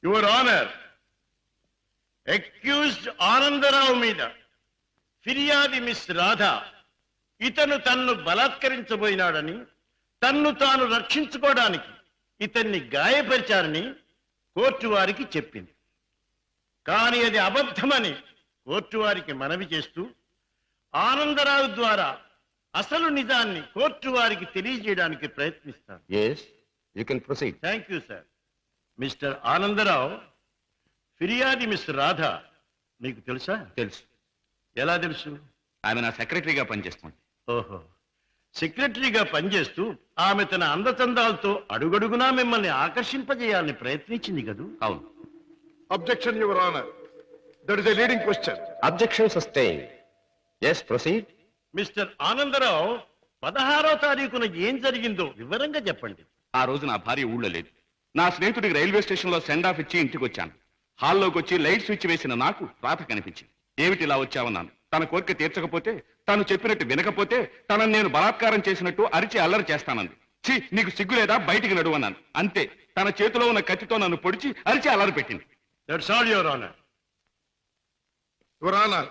Your honour, accused Anandarao మీద ఫిర్యాది miss Radha ఇతను తన్ను బలాత్కరించబోయినాడని, తన్ను తాను రక్షించుకోవడానికి ఇతన్ని గాయపరిచారని కోర్టు వారికి చెప్పింది. కానీ అది అబద్ధమని కోర్టు వారికి మనవి చేస్తూ ఆనందరావు ద్వారా అసలు నిజాన్ని కోర్టు వారికి తెలియజేయడానికి ప్రయత్నిస్తాను. Thank you sir. Mister Anandarao, ఫిర్యాది మిస్ రాధా మీకు తెలుసా? తెలుసు. ఎలా తెలుసు? ఆమె నా సెక్రటరీగా పనిచేస్తుంది. ఓహో, సెక్రటరీగా పనిచేస్తూ ఆమె తన అందచందాలతో అడుగడుగునా మిమ్మల్ని ఆకర్షింపజేయాలని ప్రయత్నించింది కదూ? అవును. Objection your honour, that is a leading question. Objection sustain. yes proceed. Mister Anandarao, 16వ తారీఖున ఏం జరిగిందో వివరంగా చెప్పండి. ఆ రోజు నా భార్య ఊళ్ళో లేదు. నా స్నేహితుడికి రైల్వే స్టేషన్ లో సెండ్ ఆఫ్ ఇచ్చి ఇంటికి వచ్చాను. హాల్లోకి వచ్చి లైట్ స్విచ్ వేసిన నాకు రాత కనిపించింది. ఏమిటి ఇలా వచ్చావన్నాను. తన కోరిక తీర్చకపోతే, తను చెప్పినట్టు వినకపోతే తనను నేను బలాత్కారం చేసినట్టు అరిచి అల్లరి చేస్తానంది. ఛీ, నీకు సిగ్గు లేదా, బయటికి నడువన్నాను. అంతే, తన చేతిలో ఉన్న కత్తితో నన్ను పొడిచి అరిచి అల్లరి పెట్టింది. That's all your honour. Your honour,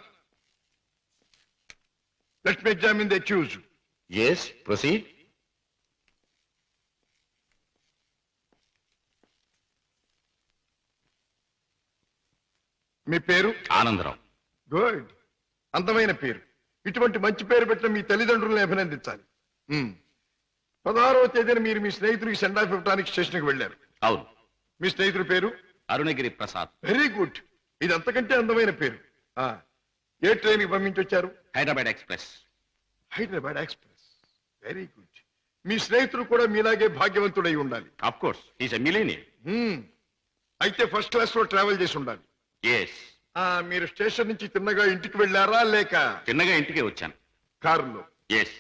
let me examine the accused. yes proceed. మీ పేరు? ఆనందరావు. గుడ్, అందమైన పేరు. ఇటువంటి మంచి పేరు పెట్టిన మీ తల్లిదండ్రులను అభినందించాలి. 16వ తేదీన మీరు మీ స్నేహితుడికి సెండ్ ఆఫ్ ఇవ్వడానికి స్టేషన్కి వెళ్ళారు. అవును. మీ స్నేహితుడి పేరు? అరుణగిరి ప్రసాద్. వెరీ గుడ్, ఇది అంతకంటే అందమైన పేరు. ఏ ట్రైన్కి పంపించొచ్చారు? Hyderabad express. Hyderabad express, very good. మీ స్నేహితుడు కూడా మీలాగే భాగ్యవంతుడై ఉండాలి. Of course, is a millionaire. అయితే ఫస్ట్ క్లాస్ లో ట్రావెల్ చేసి ఉండాలి. ఎస్. మీరు స్టేషన్ నుంచి తిన్నగా ఇంటికి వెళ్ళారా లేక చిన్నగా ఇంటికే వచ్చాను. కారులో? ఎస్.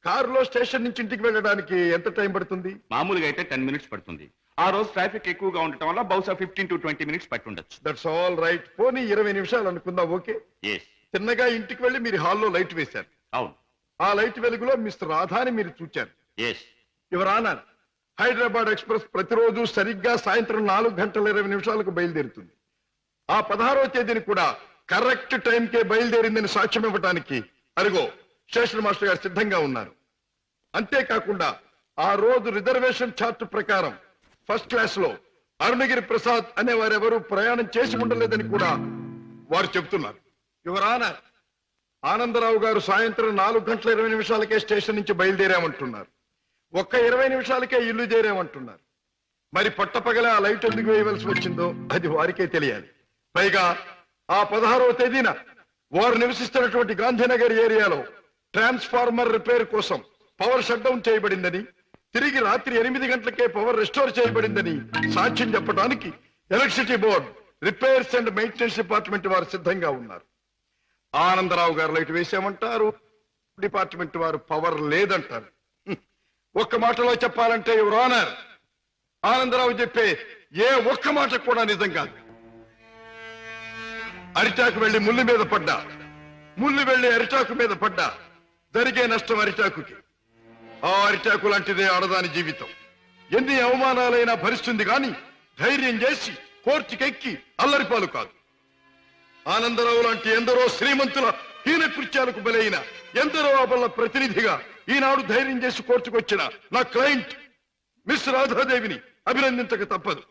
కారులో స్టేషన్ నుంచి ఇంటికి వెళ్ళడానికి ఎంత టైం పడుతుంది? మామూలుగా అయితే 10 minutes పడుతుంది. ఆ రోజు ట్రాఫిక్ ఎక్కువగా ఉండటం వల్ల బహుశా 15 to 20 minutes పట్టుండొచ్చు. That's all right. పోనీ 20 నిమిషాలు అనుకుందాం. ఓకే. ఎస్. తిన్నగా ఇంటికి వెళ్ళి మీరు హాల్లో లైట్ వేశారు. అవును. ఆ లైట్ వెలుగులో మిస్టర్ రాధాని మీరు చూచారు. Yes. Your honour, Hyderabad express ప్రతిరోజు సరిగ్గా సాయంత్రం 4:20 బయలుదేరుతుంది. ఆ 16వ తేదీని కూడా కరెక్ట్ టైంకే బయలుదేరిందని సాక్ష్యం ఇవ్వడానికి అరుగో స్టేషన్ మాస్టర్ గారు సిద్ధంగా ఉన్నారు. అంతేకాకుండా ఆ రోజు రిజర్వేషన్ చార్ట్ ప్రకారం ఫస్ట్ క్లాస్ లో అరుణగిరి ప్రసాద్ అనే వారెవరూ ప్రయాణం చేసి ఉండలేదని కూడా వారు చెబుతున్నారు. యువర్ ఆనర్, ఆనందరావు గారు సాయంత్రం 4:20 స్టేషన్ నుంచి బయలుదేరామంటున్నారు. ఒక్క 20 నిమిషాలకే ఇల్లు చేరామంటున్నారు. మరి పట్టపగల ఆ లైట్ ఎందుకు వేయవలసి వచ్చిందో అది వారికే తెలియాలి. పైగా ఆ 16వ తేదీన వారు నివసిస్తున్నటువంటి గాంధీనగర్ ఏరియాలో ట్రాన్స్ఫార్మర్ రిపేర్ కోసం పవర్ షట్ డౌన్ చేయబడిందని, తిరిగి రాత్రి 8 గంటలకే పవర్ రెస్టోర్ చేయబడిందని సాక్ష్యం చెప్పడానికి electricity board, repairs and maintenance department వారు సిద్ధంగా ఉన్నారు. ఆనందరావు గారు లైట్ వేసామంటారు, డిపార్ట్మెంట్ వారు పవర్ లేదంటారు. ఒక్క మాటలో చెప్పాలంటే యువర్ ఆనర్, ఆనందరావు చెప్పే ఏ ఒక్క మాట కూడా నిజం కాదు. అరిటాకు వెళ్లి ముళ్ళు మీద పడ్డా, ముళ్ళు వెళ్లి అరిటాకు మీద పడ్డా జరిగే నష్టం అరిటాకుకి. ఆ అరిటాకు లాంటిదే ఆడదాని జీవితం. ఎన్ని అవమానాలైనా భరిస్తుంది గాని ధైర్యం చేసి కోర్టుకెక్కి అల్లరిపాలు కాదు. ఆనందరావు లాంటి ఎందరో శ్రీమంతుల హీన కృత్యాలకు బలైన ఎందరో అబల ప్రతినిధిగా ఈనాడు ధైర్యం చేసి కోర్టుకొచ్చిన నా క్లయింట్ మిస్ రాధాదేవిని అభినందించక తప్పదు.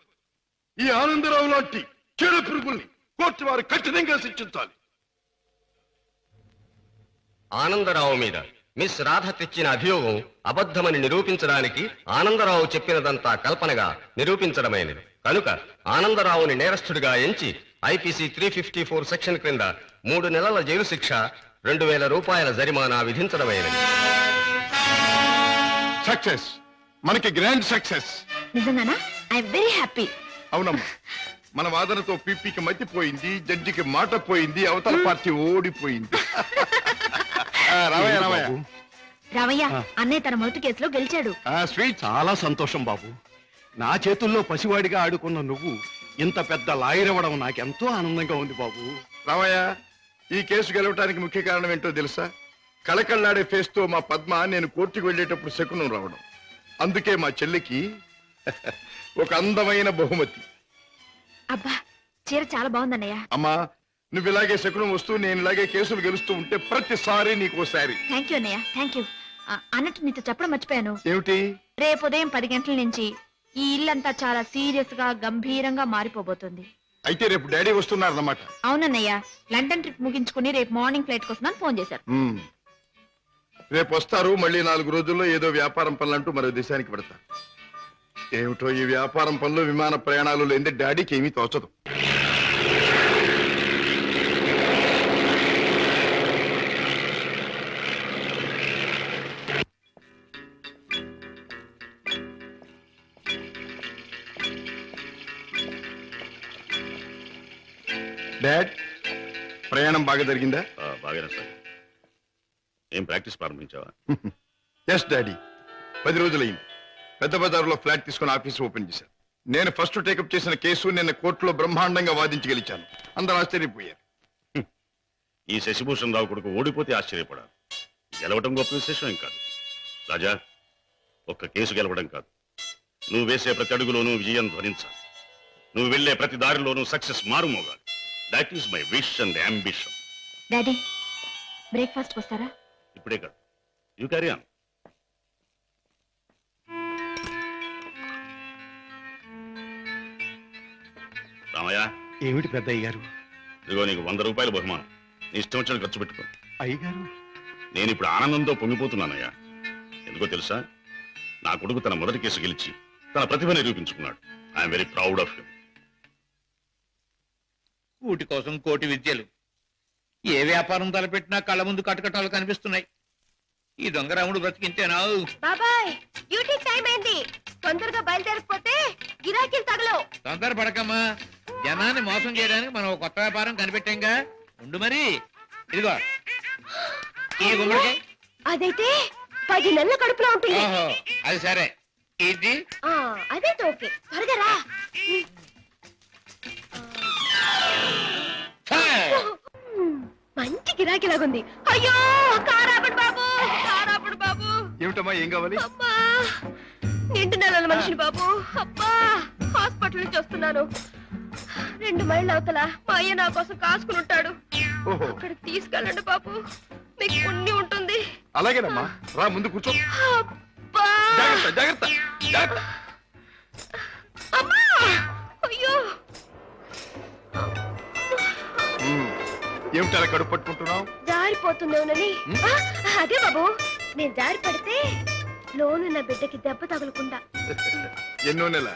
ఈ ఆనందరావు లాంటి చెడు పురుగుల్ని కోర్టు వారు కఠినంగా శిక్షించాలి. ఆనందరావు మీద మిస్ రాధ తెచ్చిన అభియోగం అబద్ధమని నిరూపించడానికి ఆనందరావు చెప్పినదంతా కల్పనగా నిరూపించడమైనది. కనుక ఆనందరావుని నేరస్తుడిగా ఎంచి ఐపీసీ 354 సెక్షన్ క్రింద 3 నెలల జైలు శిక్ష, 2000 రూపాయల జరిమానా విధించడమైనది. సక్సెస్, మనకి గ్రాండ్ సక్సెస్. నిజంగానా? I very happy. అవునమ్మా, మన వాదనతో పీపీకి మతిపోయింది, జడ్జికి మాట పోయింది, అవతల పార్టీ ఓడిపోయింది. రామయ్య, అన్నయ్య తన మొదటి కేసులో గెలిచాడు. చాలా సంతోషం బాబు. నా చేతుల్లో పసివాడిగా ఆడుకున్న నువ్వు ఇంత పెద్ద లాయర్ అవ్వడం నాకెంతో ఆనందంగా ఉంది బాబు. రామయ్య, ఈ కేసు గెలవటానికి ముఖ్య కారణం ఏంటో తెలుసా? కళకళ్ళాడే ఫేస్ తో మా పద్మ నేను కోర్టుకు వెళ్ళేటప్పుడు శకునం రావడం. అందుకే మా చెల్లికి ఒక అందమైన బహుమతి. అబ్బా చీర చాలా బాగుందన్నయ్య. అమ్మా నువ్వు ఇలాగే శకునం వస్తూ నేను ఇలాగే కేసులు గెలుస్తూ ఉంటే ప్రతిసారి నీకోసారి. థ్యాంక్ యూ అన్నయ్య, థ్యాంక్ యూ. అన్నట్టు నీతో చెప్పడం మర్చిపోయాను. ఏమిటి? రేపు ఉదయం 10 గంటల నుంచి ఈ ఇల్లంతా చాలా సీరియస్ గా గంభీరంగా మారిపోబోతుంది. అయితే రేపు డాడీ వస్తున్నారన్నమాట. అవునన్నయ్య, లండన్ ట్రిప్ ముగించుకుని రేపు మార్నింగ్ ఫ్లైట్ కోసం ఫోన్ చేశారు. రేపు వస్తారు. మళ్ళీ 4 రోజుల్లో ఏదో వ్యాపారం పనులంటూ మరో దేశానికి పెడతారు. ఏమిటో ఈ వ్యాపారం పనులు విమాన ప్రయాణాలు లేని డాడీకి ఏమీ తోచదు. డాడ్ ప్రయాణం బాగా జరిగిందా? బాగానే సార్. ఏం ప్రాక్టీస్ ప్రారంభించావా? ఎస్ డాడీ, 10 రోజులైంది. పెద్ద బజార్లో ఫ్లాట్ తీసుకుని ఆఫీస్ ఓపెన్ చేశాను. నేను ఫస్ట్ టేకప్ చేసిన కేసు నిన్న కోర్టులో బ్రహ్మాండంగా వాదించి గెలిచాను. అందరూ ఆశ్చర్యపోయారు. ఈ శశిభూషణ్ రావు కొడుకు ఓడిపోతే ఆశ్చర్యపడాలి, గెలవడం గొప్ప విశేషం ఏం కాదు. రాజా, ఒక్క కేసు గెలవడం కాదు, నువ్వు వేసే ప్రతి అడుగులోనూ విజయం ధ్వనించాలి. నువ్వు వెళ్లే ప్రతి దారిలోనూ సక్సెస్ మారుమోగాలి. That is my wish and ambition. Daddy breakfast వస్తారా? ఇప్పుడే కాదు, యూ క్యారీ ఆన్. రామయ్య, ఏమిటి పెద్దయ్య గారు? ఇదిగో నీకు 100 రూపాయలు బహుమానం. నీ ఇష్టం వచ్చిన ఖర్చు పెట్టుకో. అయ్యగారు, నేను ఇప్పుడు ఆనందంతో పొంగిపోతున్నానయ్యా. ఎందుకో తెలుసా, నా కొడుకు తన మొదటి కేసు గెలిచి తన ప్రతిభ నిరూపించుకున్నాడు. I'm very proud of him. కూటి కోసం కోటి విద్యలు. ఏ వ్యాపారం తలపెట్టినా కళ్ళ ముందు కటకటాలు కనిపిస్తున్నాయి. ఈ దొంగరాముడు బ్రతికింతేనా? బాబాయ్ డ్యూటీ టైం అయింది, తొందరగా బయలుదేరకపోతే గిరాకీలు తగలవు. తొందర పడకమ్మా, జనాన్ని మోసం చేయడానికి మనం ఒక కొత్త వ్యాపారం కనిపెట్టాంగా. ఉండు మరి. ఇదిగో ఈ గుమ్మడికాయ. అదైతే 10 నెలల కడుపులో ఉంటుంది. ఓహో, అది సరే. ఇది అదైతే ఓకే, త్వరగా రా. మంచి గిరాకీలాగుంది. అయ్యో కారాపడు బాబు, కారాపడు బాబు. ఏమిటమ్మా, ఏం కావాలి? అబ్బా నిండు నెలల మనిషిని బాబు. అబ్బా హాస్పిటల్ నుంచి వస్తున్నాను. 2 మైళ్ళ అవతల మా అయ్య నా కోసం కాసుకుని ఉంటాడు. ఓహో, అక్కడికి తీసుకెళ్ళండి బాబు, మీకు పుణ్యం ఉంటుంది. అలాగేనమ్మా, రా ముందు కూర్చో. అబ్బా జాగ్రత్త జాగ్రత్త జాగ్రత్త. అమ్మా అయ్యో. ఏమిటి అలా కడుపు పట్టుకుంటున్నావు? జారిపోతుందేమోనని. అదే బాబు, నేను జారి పడితే లోనున్న బిడ్డకి దెబ్బ తగలకుండా. ఎన్నో నెల?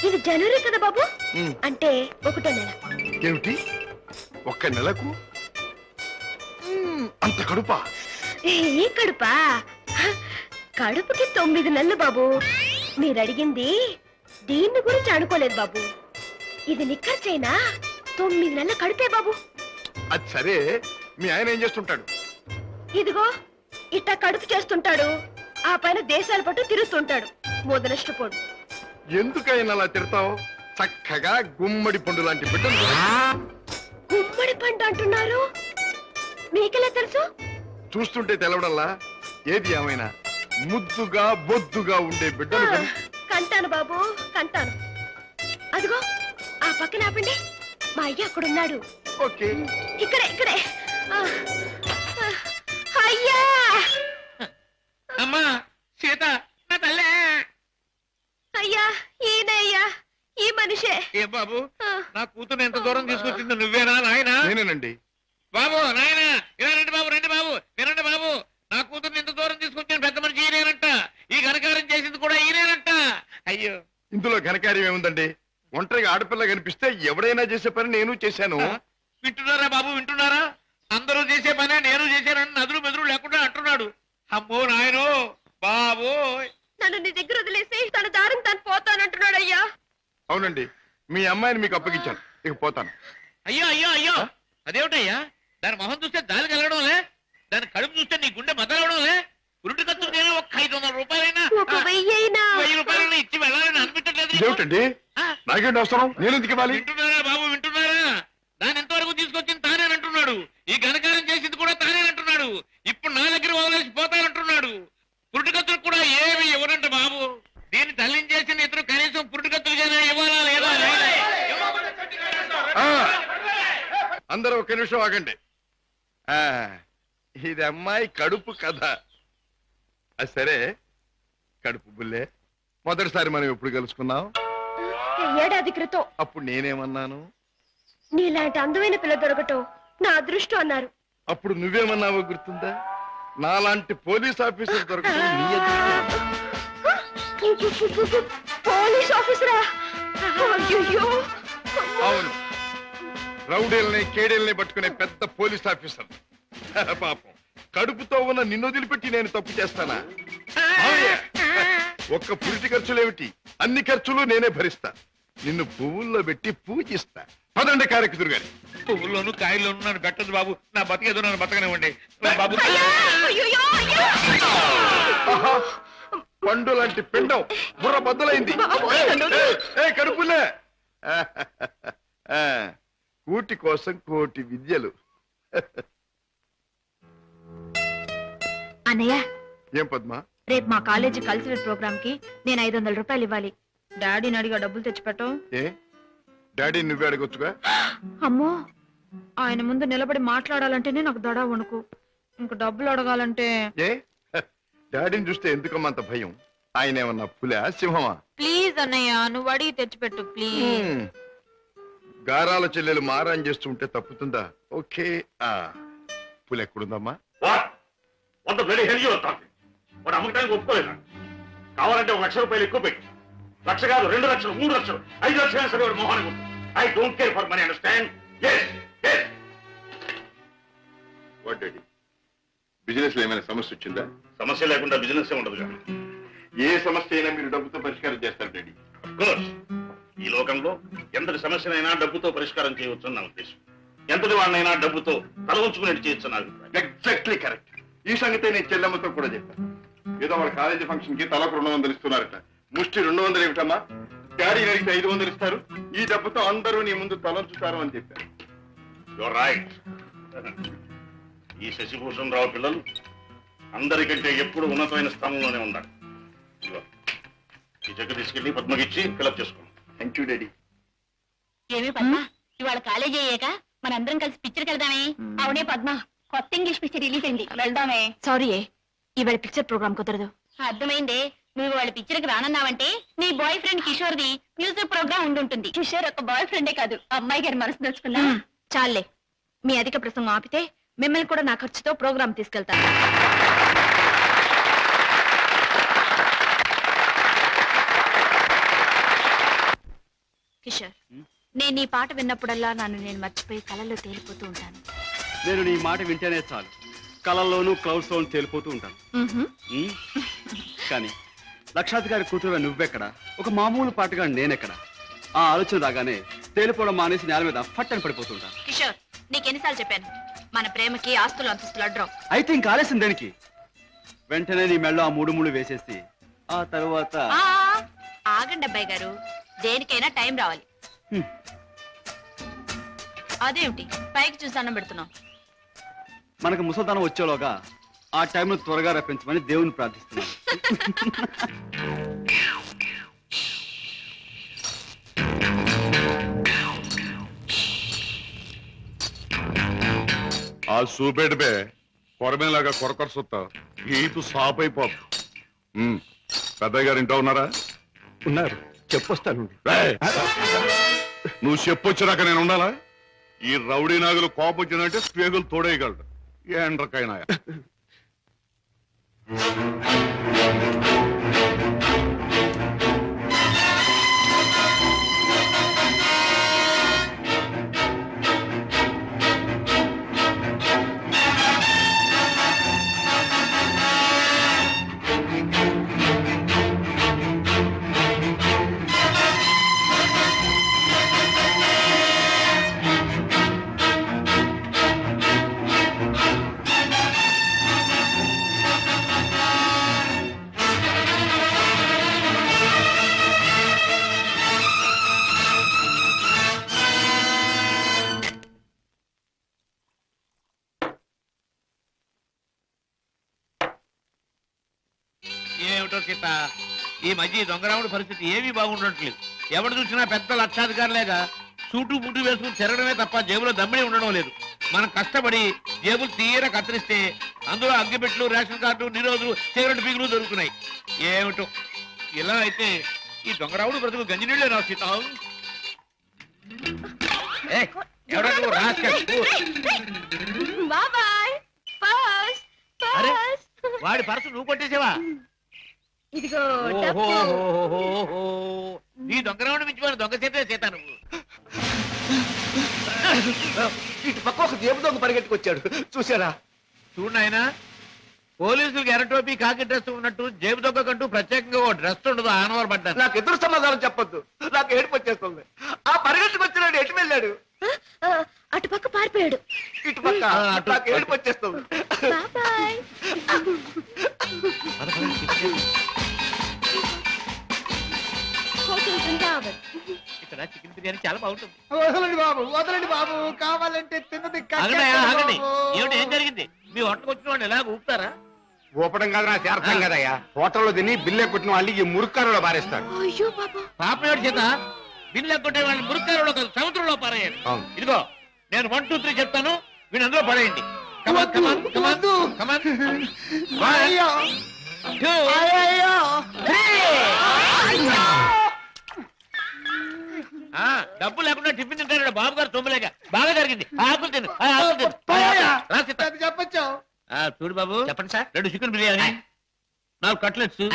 ఇది జనవరి కదా బాబు, అంటే 1వ నెల. ఏమిటి 1 నెలకు అంత కడుపా? ఈ కడుపా? కడుపుకి 9 నెలలు బాబు. మీరు అడిగింది దీన్ని గురించి అనుకోలేదు బాబు. ఇది నిక్కర్చైనా 9 నెలల కడుపే బాబు. అది సరే, మీ ఆయన ఏం చేస్తుంటాడు? ఇదిగో ఇట్టా కడుపు చేస్తుంటాడు, ఆ పైన దేశాల పట్టు తిరుగుతుంటాడు. మొదలష్టపోడు. ఎందుకైనా అలా తిడతావు? చక్కగా గుమ్మడి పండు లాంటి బిడ్డలు. గుమ్మడి పండు అంటున్నారు, మీకెలా తెలుసు? చూస్తుంటే తెలవడంలా. ఏది ఏమైనా ముద్దుగా బొద్దుగా ఉండే బిడ్డలు కంటాను బాబు, కంటాను. అదిగో ఆ పక్కన ఆపండి, మా అయ్య అక్కడున్నాడు. ఓకే, ఇక్కడే ఇక్కడే. అయ్యా అమ్మా సీత, నా తల్లే. అయ్యా ఈయన అయ్యా, ఈ మనిషే. ఏ బాబు, నా కూతురు ఎంత దూరం తీసుకొచ్చింది నువ్వేనా నాయనా? నేనేనండి. బాబు నాయన ఇలా రండి బాబు, రండి బాబు, వినండి బాబు. నా కూతురు ఇంత దూరం తీసుకొచ్చిన పెద్ద మనిషి ఈయనేనంట. ఈ ఘనకారం చేసింది కూడా ఈయనేనంట. అయ్యో, ఇందులో ఘనకార్యం ఏముందండి? ఒంటరిగా ఆడపిల్ల కనిపిస్తే ఎవడైనా చేసే పని నేను చేశాను. వింటున్నారా బాబు, వింటున్నారా? అందరూ చేసే పనే నేను చేశానని నదులు మెదురు లేకుండా అంటున్నాడు. అమ్మో నాయనో బాబు. నన్ను నీ దగ్గర వదిలేసి తన దారిని తను పోతానంటున్నాడు అయ్యా. అవునండి, మీ అమ్మాయిని మీకు అప్పగించాను, ఇక పోతాను. అయ్యో అయ్యో అయ్యో, అదేమిటయ్యా? దాని మొహం చూస్తే దానికి వెళ్ళడంలే, దాని కడుపు చూస్తే నీ గుండె మదలవడంలే. ఉరుటి ఖర్చు నేను ఒక 500 రూపాయలైనా 1000 రూపాయలైనా ఇచ్చి వెళ్ళాలని అనిపించట్లేదు. ఇదేమిటండి, నాకేంటి అవసరం? నేను ఎందుకు ఇవ్వాలి? వింటున్నారా బాబు, వింటున్నారా? దాని ఎంతవరకు తీసుకొచ్చింది తానేనంటున్నాడు. ఈ ఘనకారం చేసింది కూడా తానేనంటున్నాడు. ఇప్పుడు నా దగ్గర వదిలేసి పోతానంటున్నాడు. పురుటికత్తులు కూడా ఏమి ఇవ్వనంట బాబు. దీన్ని తల్లించేసిన ఇతరు కనీసం పురుటికత్తులుగానే ఇవ్వాలా లేదా? అందరూ ఒక నిమిషం ఆగండి. ఇది అమ్మాయి కడుపు కథ. అది సరే, కడుపు బుల్లే, మొదటిసారి మనం ఎప్పుడు కలుసుకున్నాం? ఏడాది క్రితం. అప్పుడు నేనేమన్నాను? నీలాంటి అందమైన పిల్ల దొరకటం నా అదృష్టం అన్నారు. అప్పుడు నువ్వేమన్నావో గుర్తుందా? నాలాంటి పోలీస్ ఆఫీసర్ దొరకటం నీ అదృష్టం. పోలీస్ ఆఫీసరా? అయ్యయ్యో. అవును, రౌడీల్ని కేడీల్ని పట్టుకునే పెద్ద పోలీస్ ఆఫీసర్. పాపం, కడుపుతో ఉన్న నిన్ను వదిలిపెట్టి నేను తప్పు చేస్తానా? ఒక్క పురిటి ఖర్చులేమిటి, అన్ని ఖర్చులు నేనే భరిస్తా. నిన్ను పువ్వుల్లో పెట్టి పూజిస్తా. పదండి కారెక్కుదురు గారి. పువ్వుల్లోనూ కాయల్లోనూ నన్ను పెట్టదు బాబు. నా బతికేదో నన్ను బతకనివ్వండి బాబు. ఆహా, పండు లాంటి పిండం బుర్ర బద్దలైంది. కడుపులే. కూటి కోసం కోటి విద్యలు. అన్నయ్య, ఏం పద్మా? రేపు మా కాలేజీ కల్చరల్ ప్రోగ్రామ్ కి నేను 500 రూపాయలు ఇవ్వాలి. డాడీని అడిగా డబ్బులు తెచ్చిపెట్టం. ఏ డాడీ నువ్వే అడగొచ్చుగా. అమ్మో, ఆయన ముందు నిలబడి మాట్లాడాలంటేనే నాకు దడ వణుకు. ఇంక డబ్బులు అడగాలంటే ఏ డాడీని చూస్తే ఎందుకమ్మా అంత భయం? ఆయన ఏమన్నా పులా సింహమా? ప్లీజ్ అన్నయ్య, నువ్వు అడిగి తెచ్చిపెట్టు ప్లీజ్. గారాల చెల్లెలు మారాన్ చేస్తుంటే తప్పుతుందా? ఓకే. పులి ఎక్కడుందమ్మా? వాడు అమ్మకానికి ఒప్పుకోలేదా? కావాలంటే 1 లక్ష రూపాయలు ఎక్కువ పెట్టి, 1 లక్ష కాదు, 2 లక్షలు, 3 లక్షలు, 5 లక్షలు సరే వాడు మొహానికి ఉంటుంది. I don't care for money, understand? Business లో ఏమైనా సమస్య వచ్చిందా? సమస్య లేకుండా బిజినెస్ ఉండదు. ఏ సమస్య అయినా మీరు డబ్బుతో పరిష్కారం చేస్తారు డాడీ. ఈ లోకంలో ఎంతటి సమస్యనైనా డబ్బుతో పరిష్కారం చేయవచ్చు నా ఉద్దేశం. ఎంతటి వాడినైనా డబ్బుతో తల ఉంచుకునేట్టు చేయొచ్చు నా అభిప్రాయం. Exactly correct. ఈ సంగతే నేను చెల్లెమ్మతో కూడా చెప్పాను. ఏదో వాళ్ళ కాలేజీ ఫంక్షన్ కి తలకు 200 ఇస్తున్నారట. ముష్టి 200 ఏమిటమ్మా? డాడీ అడిగితే 500 ఇస్తారు. ఈ డబ్బుతో అందరూ నీ ముందు తలంచుతారు అని చెప్పారు. Your right. ఈ శశిభూషణ్ రావు పిల్లలు అందరికంటే ఎప్పుడు ఉన్నతమైన స్థానంలోనే ఉండాలి. ఈ చెక్ తీసుకెళ్లి పద్మకిచ్చి ఫిలప్ చేసుకోండి. Thank you daddy. ఏమి పద్మ, ఇవాళ కాలేజీ అయ్యాక మనందరం కలిసి పిక్చర్కి వెళ్దామే? అవునే పద్మ, కొత్త ఇంగ్లీష్ పిక్చర్ రిలీజ్ అయింది, వెళ్దామే. సారీ, ఇవాళ పిక్చర్ ప్రోగ్రామ్ కుదరదు. అర్థమైందే, నువ్వు వాళ్ళ పిక్చర్కి రానన్నావంటే నీ boy friend Kishore the music programme ఉండుంటుంది. కిషోర్ ఒక బాయ్ ఫ్రెండే కాదు, అమ్మాయి గారి మనసు దోచుకున్నా. చాలే, మీ అధిక ప్రసంగం ఆపితే మిమ్మల్ని కూడా నా ఖర్చుతో ప్రోగ్రామ్ తీసుకెళ్తాను. కిషోర్, నేను నీ పాట విన్నప్పుడల్లా నన్ను నేను మర్చిపోయి కళల్లో తేలిపోతూ ఉంటాను. నేను నీ మాట వింటేనే చాలు, కళల్లోనూ క్లౌడ్స్ లోను తేలిపోతూ ఉంటాను. కానీ లక్షాధికారి కూతురుగా నువ్వెక్కడ, ఒక మామూలు పాటగా నేనెక్కడ? ఆ ఆలోచన రాగానే తేలిపోవడం మానేసి నేల మీద ఫట్టని పడిపోతుంటాను. కిషోర్, నీకెన్నిసార్లు చెప్పాను, మన ప్రేమకి ఆస్తులు అంతస్తులు అడ్డం. అయితే ఇంక ఆలస్యం దేనికి? వెంటనే నీ మెళ్ళో ఆ 3 ముళ్ళు వేసేసి ఆ తర్వాత ఆగండి అబ్బాయి గారు, దేనికైనా టైం రావాలి. అదేమిటి పైకి చూసి అన్నం పెడుతున్నాం? మనకు ముసల్దానం వచ్చేలోగా ఆ టైంను త్వరగా రప్పించమని దేవుని ప్రార్థిస్తున్నాను. ఆ సూపేటపే కొరమేలాగా కొరకొర సుత్తా ఈపు సాప్ అయిపోదు. పెద్దయ్య గారు ఇంట్లో ఉన్నారా? ఉన్నారు, చెప్పొస్తాను. నువ్వు చెప్పొచ్చినాక నేను ఉండాలా? ఈ రౌడీ నాగులు కోపం వచ్చిందంటే స్పేగులు తోడేయగలడు. ఏండ్రకైనా ఏమిటో సీత, ఈ మధ్య దొంగరాముడి పరిస్థితి ఏమీ బాగుండట్లేదు. ఎవడు చూసినా పెద్ద లక్షాధికారులేగా సూటు బూటు వేసుకుని తిరగడమే తప్ప జేబులో దమ్మిడి ఉండడం లేదు. మనం కష్టపడి జేబులు తీర కత్తిరిస్తే అందులో అగ్గిపెట్లు, రేషన్ కార్డు, నిరోధులు, సిగరెట్ పీకులు దొరుకుతున్నాయి. ఏమిటో ఇలా అయితే ఈ దొంగరావుడు బ్రతుకు గంజినీళ్ళే రా సీత. ఎవరా నువ్వు? రాస్కెల్. బాబాయ్ పర్స్ అరే పర్స్ వాడి పర్సు నువ్వు కొట్టేసావా? ఇదిగో డబ్బు. ఓహోహోహోహో. నీ దొంగరావుడు మించిపోయిన దొంగ చేతే చేత నువ్వు. ఇటు పక్క ఒక జేబు దొంగ పరిగెట్టుకొచ్చాడు, చూసారా? చూడు నాయనా, పోలీసులకు ఎర్ర టోపీ కాకి డ్రెస్ ఉన్నట్టు జేబు దొంగ కంటూ ప్రత్యేకంగా ఓ డ్రెస్ ఉండదు. ఆనవారు పడ్డాను. నాకు ఎదురు సమాధానం చెప్పొద్దు, నాకు ఏడుపు వచ్చేస్తుంది. ఆ పరిగెట్టుకొచ్చినాడు ఎటు వెళ్ళాడు? ఆ, అటు పక్క పారిపోయాడు. ఇటు పక్క అటు- నాకు ఏడుపు వచ్చేస్తుంది. బాబాయ్. హోటల్ బృందావన్. ఇక్కడ చికెన్ బిర్యానీ చాలా బాగుంటుంది. వదలండి బాబు, వదలండి బాబు, కావాలంటే తిన్నది ఆగండి, ఆగండి. ఏమిటి, ఏం జరిగింది? మీ వంటకు వచ్చిన వాడిని ఎలా ఊపుతారా? ఊపడం కాదు, నాకు అర్థం కదయ్యా. హోటల్లో తిని బిల్లే కొట్టిన వాళ్ళు ఈ మురుక్కారులో పారేస్తాడు. అయ్యో బాబా. పాప ఏడు చేత బిల్లు ఎక్కొట్టే వాళ్ళని మురుక్కారులో కాదు సముద్రంలో పారేయండి. అవును. ఇదిగో నేను 1, 2, 3 చెప్తాను, వీళ్ళు అందులో పడేయండి. కమాన్ కమాన్ కమాన్ కమాన్. 1, 2, 3. డబ్బు లేకుండా టిఫిన్ తింటాడు బాబు గారు. తొమ్మిలేక బాగా జరిగింది. ఆకులు తిను, ఆకులు తిను. రా సీత. చెప్పచ్చు. చూడు బాబు, చెప్పండి సార్. 2 చికెన్ బిర్యానీ, 4 కట్లెట్స్,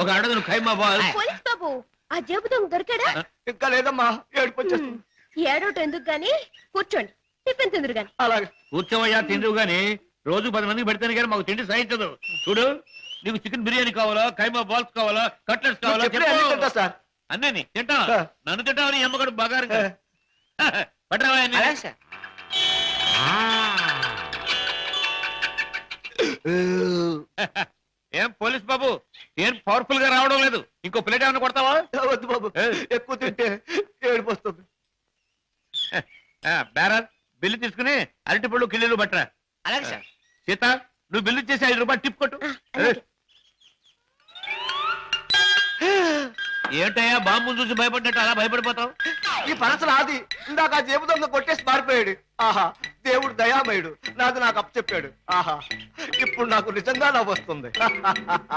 ఒక అడగను ఖైమా బాల్. పోలీస్ బాబు, ఆ జేబు దొంగ దొరికాడా? ఇంకా లేదమ్మా, ఏడుపు వచ్చేస్తుంది. ఏడోటి ఎందుకు గాని, కూర్చోండి, టిఫిన్ తిందురు గాని. అలాగే కూర్చోవయ్యా, తిందువు గాని రోజు 10 మందికి పెడితేనే కానీ మాకు తిండి సహించదు. చూడు, నీకు చికెన్ బిర్యానీ కావాలా, ఖైమా బాల్స్ కావాలా, కట్లెట్స్ కావాలా? చెప్పినా అన్ని తింటా సార్. అన్నీ తింటావా? నన్ను తింటావని అమ్మగాడు బాగా పట్టరావా? ఏం పోలీస్ బాబు, ఏం పవర్ఫుల్ గా రావడం లేదు? ఇంకో ప్లేట్ ఏమైనా కొడతావా? వద్దు బాబు, ఎక్కువ తింటే ఏడుపు వస్తుంది. బేరర్, బిల్లు తీసుకుని అరటి పళ్ళు కిళ్ళలు పట్టరా. అలాగే సార్. సీత, నువ్వు బిల్లు చేసి 5 రూపాయలు టిప్ కొట్టు. అలాగే. ఏంటయ్యా బాంబులు చూసి భయపడ్డట్టు అలా భయపడిపోతావు? ఈ పనసలు ఆది ఇందాక ఆ జేబు దొంగ కొట్టేసి పారిపోయాడు. ఆహా, దేవుడు దయామయుడు, నాకు అప్పు చెప్పాడు. ఆహా, ఇప్పుడు నాకు నిజంగా నవ్వు వస్తుంది.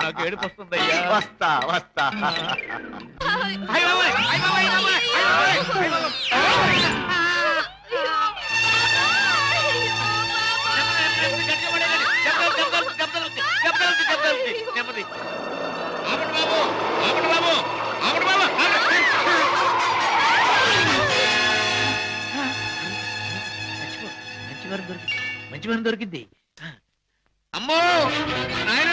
నాకు ఏడుపు వస్తుందయ్యా. వస్తా వస్తా. అయ్ బాబోయ్, అయ్ బాబోయ్, అయ్ బాబోయ్, అయ్ బాబోయ్, అయ్ బాబోయ్. నెమ్మది. ఆపండి బాబు, ఆపండి బాబు, ఆపండి బాబు, ఆపండి. మంచి వారం దొరికింది. అమ్మో నాయన,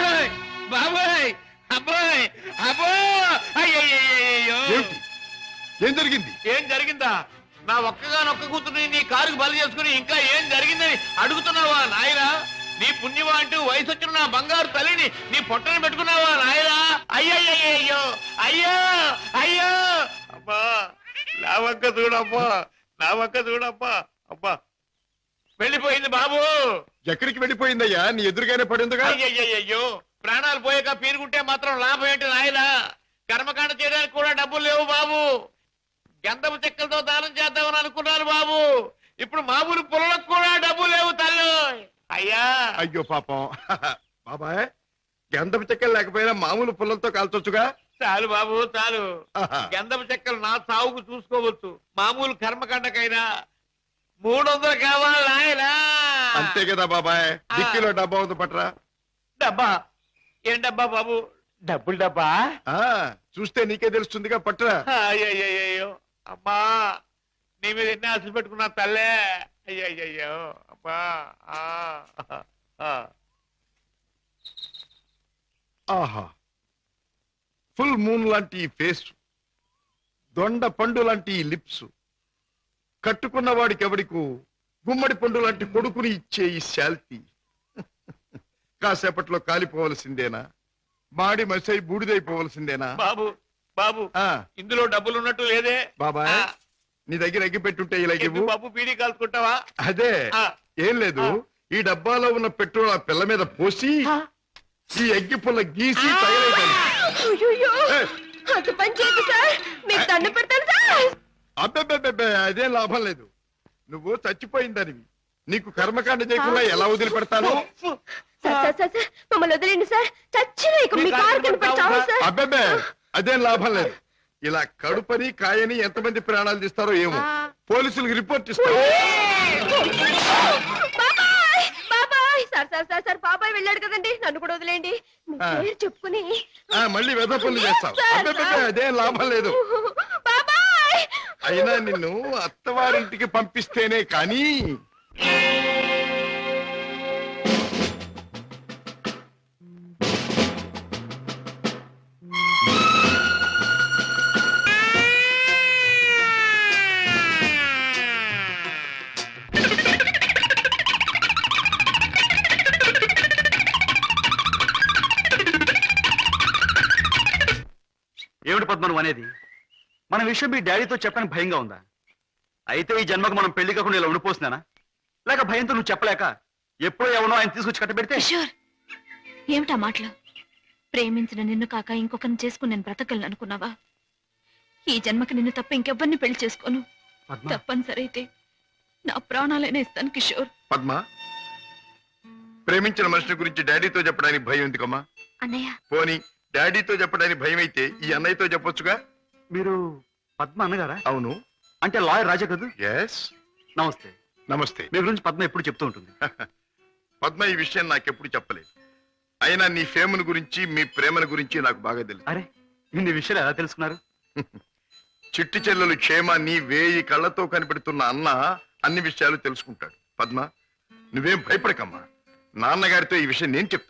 బాబాయ్, అబ్బాయ్, అబ్బో, అయ్యయ్యో. ఏమిటి? ఏం జరిగింది? ఏం జరిగిందా? నా ఒక్కగానొక్క కూతుర్ని నీ కారుకు బలి చేసుకుని ఇంకా ఏం జరిగిందని అడుగుతున్నావా నాయనా? నీ పుణ్యమా అంటూ వయసు వచ్చిన నా బంగారు తల్లిని నీ పొట్టని పెట్టుకున్నావా నాయనా? అయ్యయ్యో, అయ్యో అయ్యో. అబ్బా, నా వంక చూడమ్మా, నా వంక చూడమ్మా. అబ్బా, వెళ్ళిపోయింది బాబు. ఎక్కడికి వెళ్ళిపోయిందయ్యా? నీ ఎదురుగానే పడిందిగా. అయ్యయ్యో, ప్రాణాలు పోయాక పీరుగుంటే మాత్రం లాభం ఏంటి నాయనా? కర్మకాండ చేయడానికి కూడా డబ్బులు లేవు బాబు. గంధపు చెక్కలతో దానం చేద్దామని అనుకున్నాను బాబు. ఇప్పుడు మామూలు పొలకు కూడా డబ్బు లేవు తల్లి. అయ్యా, అయ్యో పాపం. బాబాయ్, గంధపు చెక్కలు లేకపోయినా మామూలు పుల్లలతో కాల్చొచ్చుగా. చాలు బాబు, చాలు. ఆహా. గంధపు చెక్కలు నా సాగుకు చూసుకోవచ్చు, మామూలు కర్మకాండకైనా 300 కావాలి నాయనా. అంతే కదా బాబాయ్. డిక్కీలో డబ్బా ఉంది, పట్రా. డబ్బా? ఏం డబ్బా బాబు? డబ్బులు డబ్బా? ఆ, చూస్తే నీకే తెలుస్తుందిగా, పట్రా. అయ్యయ్యో, అమ్మా, నీ మీద ఎన్ని ఆశలు పెట్టుకున్నా తల్లే. అయ్యయ్యో, అమ్మా. ఆహా, ఫుల్ మూన్ లాంటి ఈ ఫేస్, దొండ పండు లాంటి ఈ లిప్స్, కట్టుకున్న వాడికి ఎవడికు గుమ్మడి పండు లాంటి కొడుకుని ఇచ్చే ఈ శాల్తీ కాసేపట్లో కాలిపోవలసిందేనా? మాడి మసై బూడిదైపోవలసిందేనా? బాబు, బాబు, ఆ, ఇందులో డబ్బులు ఉన్నట్టు లేదే. బాబాయ్, నీ దగ్గర ఎగ్గి పెట్టుంటే ఇలాగివ్వు. ఎందుకు బాబు, బీడీ కాల్చుకుంటావా? అదే, ఆ. ఏం లేదు, ఈ డబ్బాలో ఉన్న పెట్రోల్ ఆ పిల్ల మీద పోసి ఈ ఎగ్గి పుల్ల గీసి తగలేయాలి. అయ్యయ్యో, ఏ, అంత పని చేయదు సార్, మీకు దండం పెడతాను సార్. అబ్బెబ్బెబ్బెబ్బే అదేం లాభం లేదు. నువ్వు చచ్చిపోయిందనివి. నీకు కర్మకాండ చేయకుండా ఎలా వదిలిపెడతాను? సార్ మమ్మల్ని వదిలేండి సార్. చచ్చినా ఇక మీ కారు కనిపెట్టాము సార్. అబ్బెబ్బే అదేం లాభం లేదు. ఇలా కడుపని కాయని ఎంతమంది ప్రాణాలు తీస్తారో ఏమో. పోలీసులకు రిపోర్ట్ ఇస్తారు. బాబాయ్ బాబాయ్ సార్ బాబాయ్ వెళ్ళాడు కదండి, నన్ను కూడా వదిలేండి. మీ పేరు చెప్పుకుని మళ్ళీ వెధ పనులు చేస్తావు. అబ్బెబ్బే అదేం లాభం లేదు. బాబాయ్ అయినా నిన్ను అత్తవారింటికి పంపిస్తేనే కానీ ఏమిటి పద్మను అనేది? మన విషయం మీ డాడీతో చెప్పని భయంగా ఉందా? అయితే ఈ జన్మకు మనం పెళ్లి కాకుండా ఇలా ఉండిపోతున్నానా? లేక భయంతో నువ్వు చెప్పలేక ఎప్పుడో ఎవనో ఆయన తీసుకొచ్చి కట్టబెడితే? కిషోర్, ఏమిటా మాటలు? ప్రేమించిన నిన్ను కాక ఇంకొకరిని చేసుకుని నేను బ్రతకలను అనుకున్నావా? ఈ జన్మకి నిన్ను తప్ప ఇంకెవ్వరిని పెళ్లి చేసుకోను. తప్పనిసరి అయితే నా ప్రాణాలైనా ఇస్తాను కిషోర్. పద్మ, ప్రేమించిన మనిషి గురించి డాడీతో చెప్పడానికి భయం ఎందుకమ్మా? అన్నయ్య, పోనీ డాడీతో చెప్పడానికి భయం అయితే ఈ అన్నయ్యతో చెప్పొచ్చుగా. మీరు పద్మ అన్నగారా? అవును. అంటే లాయర్ రాజా కదా? ఎస్. నమస్తే. నమస్తే. మీ గురించి పద్మ ఎప్పుడు చెప్తూ ఉంటుంది. పద్మ ఈ విషయం నాకెప్పుడు చెప్పలేదు. అయినా నీ ఫేమును గురించి మీ ప్రేమను గురించి నాకు బాగా తెలుసు. అరే, ఇన్ని విషయాలు ఎలా తెలుసుకున్నారు? చిట్టి చెల్లెలు క్షేమాన్ని 1000 కళ్ళతో కనిపెడుతున్న అన్న అన్ని విషయాలు తెలుసుకుంటాడు. పద్మ, నువ్వేం భయపడకమ్మా. నాన్నగారితో ఈ విషయం నేను చెప్తాను.